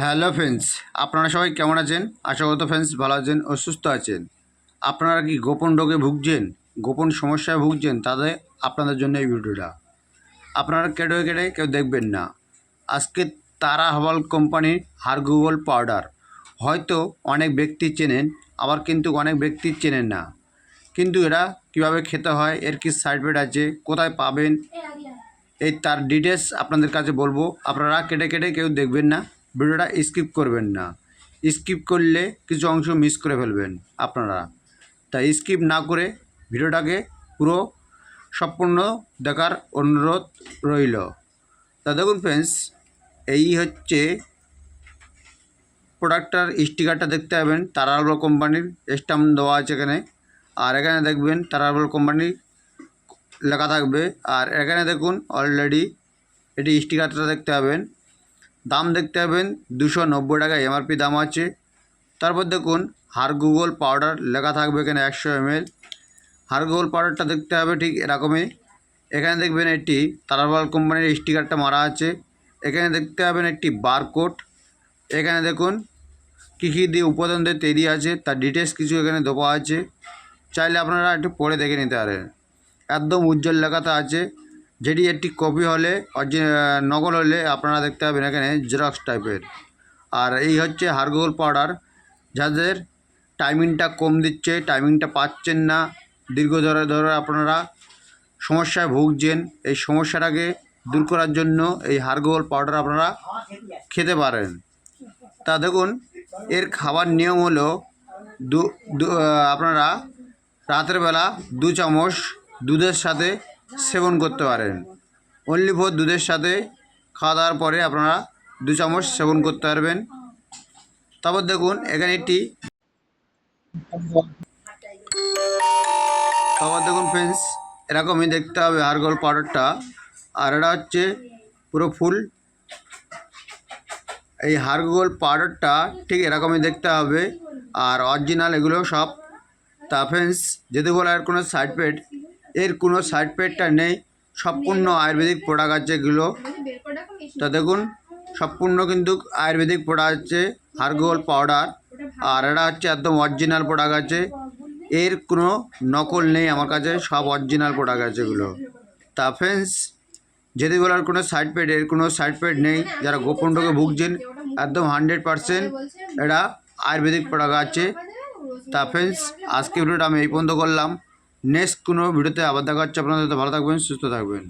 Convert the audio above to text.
Hello friends, আপনারা সবাই কেমন আছেন? আশা করি ফ্রেন্ডস ভালো আছেন ও সুস্থ আছেন। আপনারা কি গোপন রোগে ভুগছেন, গোপন সমস্যায় ভুগছেন? তাদের আপনাদের জন্য এই ভিডিওটা। আপনারা কেটে কেটে কেউ দেখবেন না। আজকে তারা হার্বাল কোম্পানির হারগুগল পাউডার হয়তো অনেক ব্যক্তি চেনেন, আবার কিন্তু অনেক ব্যক্তি চেনেন না। কিন্তু এরা কিভাবে খেতে হয়, এর কি সাইড এফেক্ট আছে, কোথায় পাবেন, এই তার ডিটেলস আপনাদের কাছে বলবো। আপনারা কেটে কেটে কেউ দেখবেন না, ভিডিওটা স্কিপ করবেন না। স্কিপ করলে কিছু অংশ মিস করে ফেলবেন আপনারা। তাই স্কিপ না করে ভিডিওটাকে পুরো সম্পূর্ণ দেখার অনুরোধ রইল। তা দেখুন ফ্রেন্ডস, এই হচ্ছে প্রোডাক্টটার স্টিকারটা দেখতে পাবেন, তারা হার্বাল কোম্পানির স্ট্যাম্প দেওয়া আছে এখানে। আর এখানে দেখবেন তারা হার্বাল কোম্পানির লেখা থাকবে। আর এখানে দেখুন অলরেডি এটি স্টিকারটা দেখতে পাবেন, দাম দেখতে পাবেন 290 টাকা এমআরপি দাম আছে। তারপর দেখুন হারগুগল পাউডার লেখা থাকবে এখানে 100 ml। হারগুগল পাউডারটা দেখতে হবে ঠিক এরকমই। এখানে দেখবেন একটি তারা হার্বাল কোম্পানির স্টিকারটা মারা আছে। এখানে দেখতে পাবেন একটি বারকোড। এখানে দেখুন কী কী দিয়ে উপাদান দিয়ে তৈরি আছে তার ডিটেলস কিছু এখানে দেওয়া আছে, চাইলে আপনারা একটু পড়ে দেখে নিতে পারেন। একদম উজ্জ্বল লেখাটা আছে, যেটি একটি কপি হলে নকল হলে আপনারা দেখতে পাবেন এখানে জেরক্স টাইপের। আর এই হচ্ছে হারগুগল পাউডার, যাদের টাইমিংটা কম দিচ্ছে, টাইমিংটা পাচ্ছেন না, দীর্ঘ ধরে ধরে আপনারা সমস্যায় ভুগছেন, এই সমস্যাটাকে দূর করার জন্য এই হারগুগল পাউডার আপনারা খেতে পারেন। তা দেখুন এর খাবার নিয়ম হলো আপনারা রাতের বেলা 2 চামচ দুধের সাথে সেবন করতে পারেন। অনলি ফর দুধের সাথে খাওয়া দাওয়ার পরে আপনারা 2 চামচ সেবন করতে পারবেন। তারপর দেখুন এখানে ফ্রেন্ডস এরকমই দেখতে হবে হারগুগল পাউডারটা। আর এটা হচ্ছে পুরো ফুল। এই হারগুগল পাউডারটা ঠিক এরকমই দেখতে হবে, আর অরিজিনাল এগুলো সব। তা ফ্রেন্ডস যদি বলা এর কোনো সাইড এফেক্ট, এর কোনো সাইড এফেক্টটা নেই, সম্পূর্ণ আয়ুর্বেদিক প্রোডাক্ট আছে এগুলো। তা দেখুন সম্পূর্ণ কিন্তু আয়ুর্বেদিক প্রোডাক্ট আছে হারগুগল পাউডার। আর এটা হচ্ছে একদম অরিজিনাল প্রোডাক্ট আছে, এর কোনো নকল নেই আমার কাছে, সব অরিজিনাল প্রোডাক্ট আছে এগুলো। তা ফ্রেন্ডস যদি বলার কোনো সাইড এফেক্ট, এর কোনো সাইড এফেক্ট নেই। যারা গোপন রোগে ভুগছেন একদম 100% এটা আয়ুর্বেদিক প্রোডাক্ট আছে। তা ফ্রেন্ডস আজকে ভিডিওটা আমি এই পর্যন্ত করলাম। নেক্সট কোনো ভিডিওতে আবার দেখা হচ্ছে। আপনাদের ভালো থাকবেন, সুস্থ থাকবেন।